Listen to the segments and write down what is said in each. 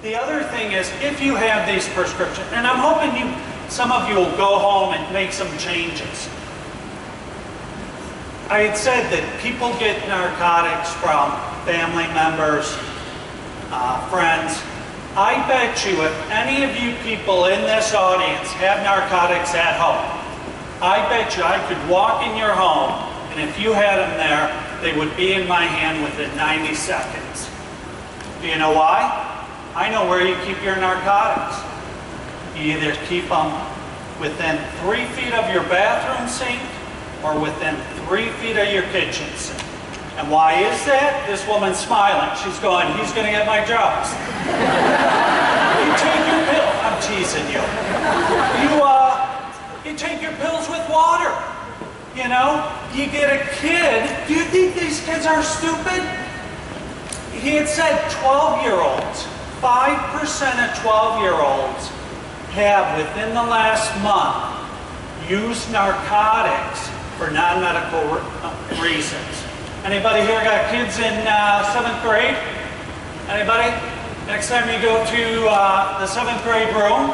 The other thing is, if you have these prescriptions, and I'm hoping some of you will go home and make some changes. I had said that people get narcotics from family members, friends. I bet you if any of you people in this audience have narcotics at home, I bet you I could walk in your home, and if you had them there, they would be in my hand within 90 seconds. Do you know why? I know where you keep your narcotics. You either keep them within 3 feet of your bathroom sink or within 3 feet of your kitchen sink. And why is that? This woman's smiling. She's going, he's going to get my drugs. You take your pill. I'm teasing you. You take your pills with water. You know, you get a kid. Do you think these kids are stupid? He had said 12-year-olds. 5% of 12-year-olds have, within the last month, used narcotics for non-medical reasons. Anybody here got kids in 7th grade? Anybody? Next time you go to the 7th grade room,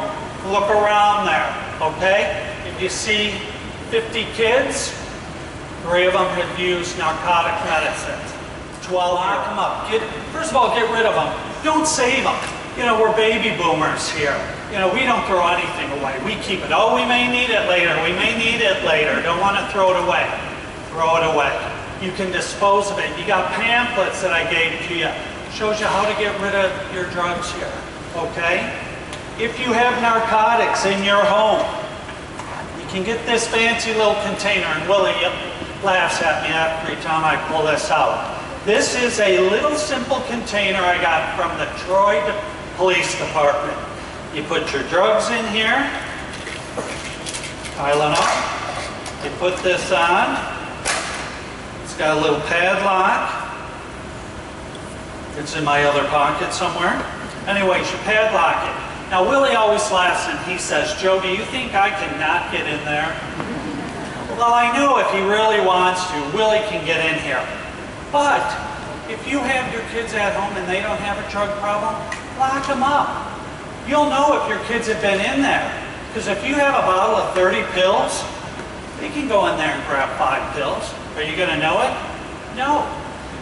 look around there, okay? If you see 50 kids, 3 of them have used narcotic medicines. 12, lock them up. First of all, get rid of them. Don't save them. You know, we're baby boomers here. You know, we don't throw anything away. We keep it. Oh, we may need it later. We may need it later. Don't want to throw it away. Throw it away. You can dispose of it. You got pamphlets that I gave to you. Shows you how to get rid of your drugs here. Okay? If you have narcotics in your home, you can get this fancy little container, and Willie laughs at me every time I pull this out. This is a little simple container I got from the Troy Police Department. You put your drugs in here, pile it up. You put this on. It's got a little padlock. It's in my other pocket somewhere. Anyways, you padlock it. Now Willie always laughs and he says, Joe, do you think I cannot get in there? Well, I know if he really wants to, Willie can get in here. But if you have your kids at home and they don't have a drug problem, lock them up. You'll know if your kids have been in there. Because if you have a bottle of 30 pills, they can go in there and grab 5 pills. Are you going to know it? No.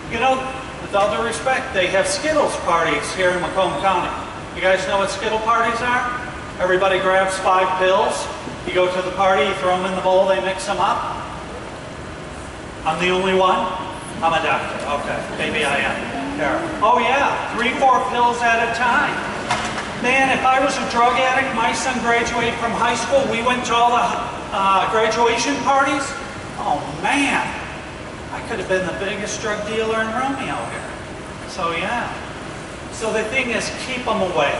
You know, with all due respect, they have Skittles parties here in Macomb County. You guys know what Skittle parties are? Everybody grabs 5 pills. You go to the party, you throw them in the bowl, they mix them up. I'm the only one? I'm a doctor. Okay, maybe I am. There. Oh yeah, 3, 4 pills at a time. Man, if I was a drug addict, my son graduated from high school, we went to all the graduation parties. Oh man, I could have been the biggest drug dealer in Romeo here. So yeah. So the thing is, keep them away.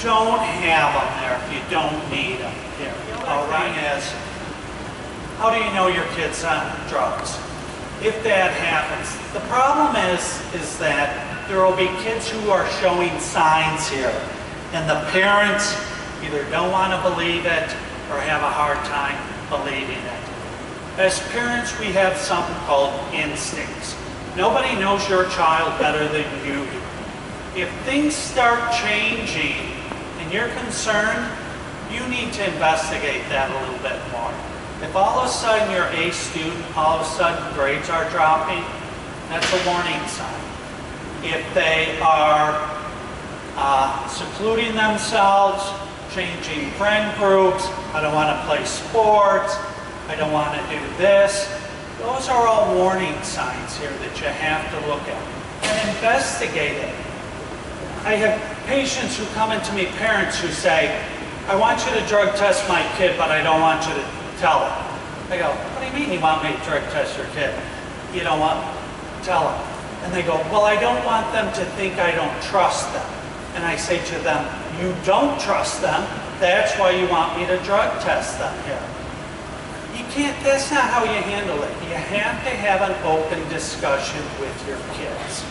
Don't have them there if you don't need them here. All right, is, how do you know your kid's on drugs? If that happens, the problem is that there will be kids who are showing signs here, and the parents either don't want to believe it or have a hard time believing it. As parents, we have something called instincts. Nobody knows your child better than you do. If things start changing and you're concerned, you need to investigate that a little bit more. If all of a sudden you're a student, all of a sudden grades are dropping, that's a warning sign. If they are secluding themselves, changing friend groups, I don't want to play sports, I don't want to do this, those are all warning signs here that you have to look at and investigate it. I have patients who come into me, parents who say, I want you to drug test my kid, but I don't want you to tell him. I go, what do you mean you want me to drug test your kid? You don't want to tell him. And they go, well, I don't want them to think I don't trust them. And I say to them, you don't trust them, that's why you want me to drug test them here. You can't, that's not how you handle it. You have to have an open discussion with your kids.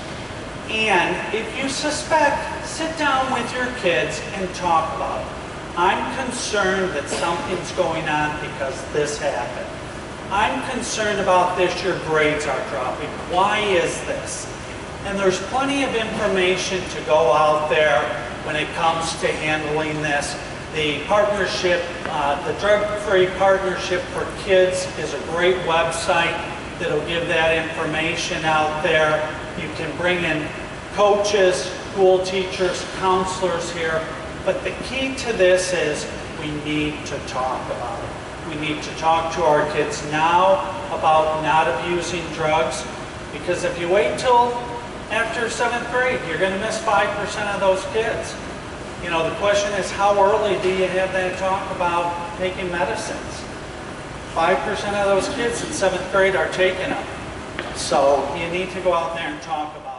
And if you suspect, sit down with your kids and talk about it. I'm concerned that something's going on because this happened. I'm concerned about this, your grades are dropping. Why is this? And there's plenty of information to go out there when it comes to handling this. The partnership, the Drug-Free Partnership for Kids is a great website that'll give that information out there. You can bring in coaches, school teachers, counselors here. But the key to this is we need to talk about it. We need to talk to our kids now about not abusing drugs, because if you wait till after 7th grade, you're going to miss 5% of those kids. You know, the question is, how early do you have that talk about taking medicines? 5% of those kids in 7th grade are taking them. So you need to go out there and talk about it.